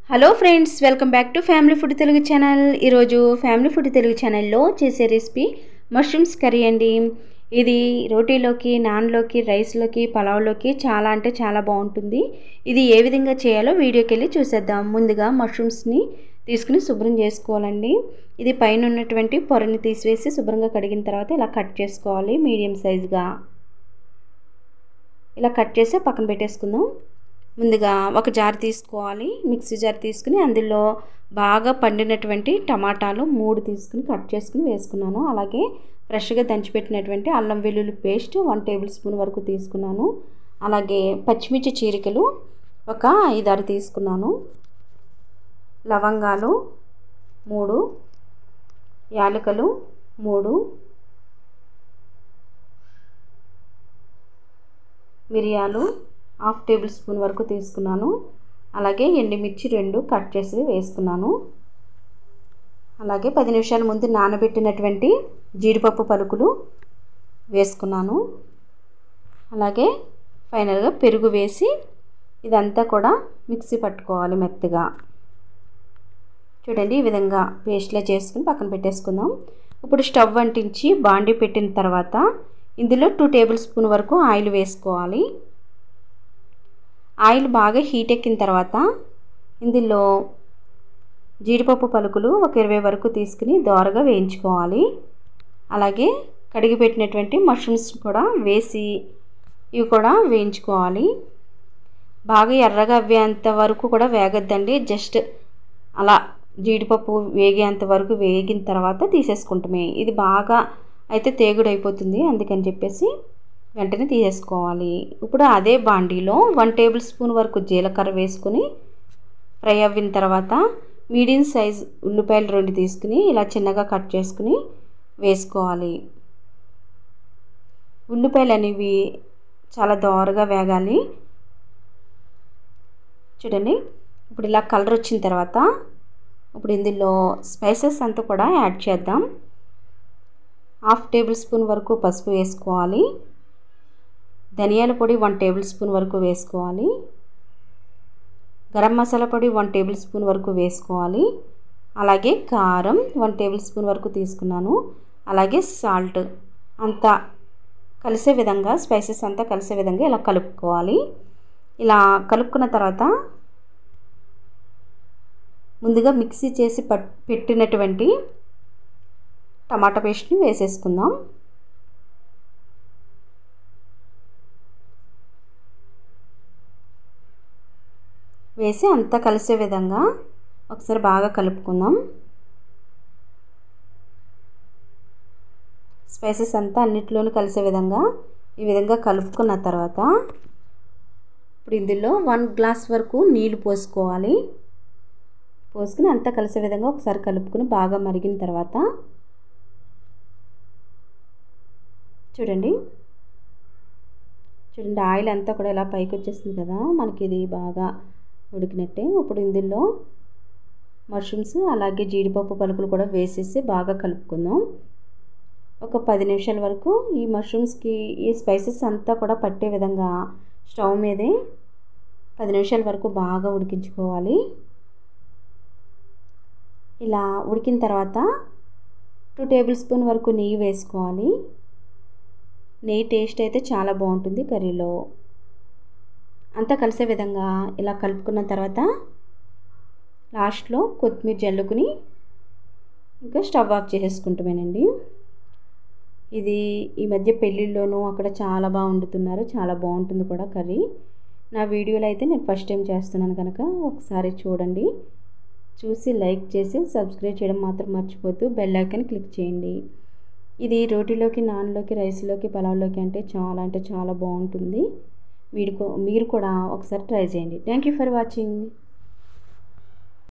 Hello friends, welcome back to family food Telugu channel. ఈరోజు family food Telugu ఛానల్లో చేసే recipe mushrooms curry అండి. ఇది రోటీలోకి, నాన్లోకి, రైస్లోకి, పలావ్లోకి చాలా అంటే చాలా బాగుంటుంది. ఇది ఏ విధంగా చేయాలో వీడియోకి వెళ్ళి చూసేద్దాం. ముందుగా మష్రూమ్స్ని తీసుకుని శుభ్రం చేసుకోవాలండి. ఇది పైన ఉన్నటువంటి పొరని తీసివేసి శుభ్రంగా కడిగిన తర్వాత ఇలా కట్ చేసుకోవాలి. మీడియం సైజుగా ఇలా కట్ చేసి పక్కన పెట్టేసుకుందాం. ముందుగా ఒక జార్ తీసుకోవాలి. మిక్సీ జార్ తీసుకుని అందులో బాగా పండినటువంటి టమాటాలు 3 తీసుకుని కట్ చేసుకుని వేసుకున్నాను. అలాగే ఫ్రెష్గా దంచిపెట్టినటువంటి అల్లం వెల్లుల్లి పేస్ట్ 1 టేబుల్ స్పూన్ వరకు తీసుకున్నాను. అలాగే పచ్చిమిర్చి చీరికలు ఒక 5-6 తీసుకున్నాను. లవంగాలు 3, యాలకులు 3, మిరియాలు 1/2 టేబుల్ స్పూన్ వరకు తీసుకున్నాను. అలాగే ఎండుమిర్చి 2 కట్ చేసి వేసుకున్నాను. అలాగే 10 నిమిషాల ముందు నానబెట్టినటువంటి జీడిపప్పు పలుకులు వేసుకున్నాను. అలాగే ఫైనల్గా పెరుగు వేసి ఇదంతా కూడా మిక్సీ పట్టుకోవాలి మెత్తగా. చూడండి, ఈ విధంగా పేస్ట్లా చేసుకుని పక్కన పెట్టేసుకుందాం. ఇప్పుడు స్టవ్ అంటించి బాండీ పెట్టిన తర్వాత ఇందులో 2 టేబుల్ స్పూన్ వరకు ఆయిల్ వేసుకోవాలి. ఆయిల్ బాగా హీట్ ఎక్కిన తర్వాత ఇందులో జీడిపప్పు పలుకులు ఒక 20 వరకు తీసుకుని దోరగా వేయించుకోవాలి. అలాగే కడిగి పెట్టినటువంటి మష్రూమ్స్ కూడా వేసి ఇవి కూడా వేయించుకోవాలి. బాగా ఎర్రగా అవ్వేంత వరకు కూడా వేగద్దండి. జస్ట్ అలా జీడిపప్పు వేగేంత వరకు వేగిన తర్వాత తీసేసుకుంటామే. ఇది బాగా అయితే తేగుడు అయిపోతుంది, అందుకని చెప్పేసి వెంటనే తీసేసుకోవాలి. ఇప్పుడు అదే బాండీలో 1 టేబుల్ స్పూన్ వరకు జీలకర్ర వేసుకుని ఫ్రై అవ్విన తర్వాత మీడియం సైజ్ ఉల్లిపాయలు 2 తీసుకుని ఇలా చిన్నగా కట్ చేసుకుని వేసుకోవాలి. ఉల్లిపాయలు అనేవి చాలా దోరగా వేగాలి. చూడండి, ఇప్పుడు ఇలా కలర్ వచ్చిన తర్వాత ఇప్పుడు ఇందులో స్పైసెస్ అంతా కూడా యాడ్ చేద్దాం. 1/2 టేబుల్ స్పూన్ వరకు పసుపు వేసుకోవాలి. ధనియాల పొడి 1 టేబుల్ స్పూన్ వరకు వేసుకోవాలి. గరం మసాలా పొడి 1 టేబుల్ స్పూన్ వరకు వేసుకోవాలి. అలాగే కారం 1 టేబుల్ స్పూన్ వరకు తీసుకున్నాను. అలాగే సాల్ట్ అంతా కలిసే విధంగా, స్పైసెస్ అంతా కలిసే విధంగా ఇలా కలుపుకోవాలి. ఇలా కలుపుకున్న తర్వాత ముందుగా మిక్సీ చేసి పెట్టినటువంటి టమాటా పేస్ట్ని వేసేసుకుందాం. వేసి అంతా కలిసే విధంగా ఒకసారి బాగా కలుపుకుందాం. స్పైసెస్ అంతా అన్నిట్లోనూ కలిసే విధంగా ఈ విధంగా కలుపుకున్న తర్వాత ఇప్పుడు ఇందులో 1 గ్లాస్ వరకు నీళ్లు పోసుకోవాలి. పోసుకుని అంతా కలిసే విధంగా ఒకసారి కలుపుకుని బాగా మరిగిన తర్వాత చూడండి ఆయిల్ అంతా కూడా ఇలా పైకి వచ్చేస్తుంది కదా, మనకి ఇది బాగా ఉడికినట్టే. ఇప్పుడు ఇందులో మష్రూమ్స్ అలాగే జీడిపప్పు పలుకులు కూడా వేసేసి బాగా కలుపుకుందాం. ఒక 10 నిమిషాల వరకు ఈ మష్రూమ్స్కి ఈ స్పైసెస్ అంతా కూడా పట్టే విధంగా స్టవ్ మీదే 10 నిమిషాల వరకు బాగా ఉడికించుకోవాలి. ఇలా ఉడికిన తర్వాత 2 టేబుల్ స్పూన్ వరకు నెయ్యి వేసుకోవాలి. నెయ్యి టేస్ట్ అయితే చాలా బాగుంటుంది కర్రీలో. అంతా కలిసే విధంగా ఇలా కలుపుకున్న తర్వాత లాస్ట్లో కొత్తిమీర జల్లుకుని ఇంకా స్టవ్ ఆఫ్ చేసేసుకుంటామేనండి. ఇది ఈ మధ్య పెళ్ళిళ్ళలోనూ అక్కడ చాలా బాగా వండుతున్నారు, చాలా బాగుంటుంది కూడా కర్రీ. నా వీడియోలో అయితే నేను ఫస్ట్ టైం చేస్తున్నాను కనుక ఒకసారి చూడండి. చూసి లైక్ చేసి సబ్స్క్రైబ్ చేయడం మాత్రం మర్చిపోతూ బెల్ ఐకాన్ క్లిక్ చేయండి. ఇది రోటీలోకి, నాన్లోకి, రైస్లోకి, పలావ్లోకి అంటే చాలా బాగుంటుంది. మీరు కూడా ఒకసారి ట్రై చేయండి. Thank you for watching.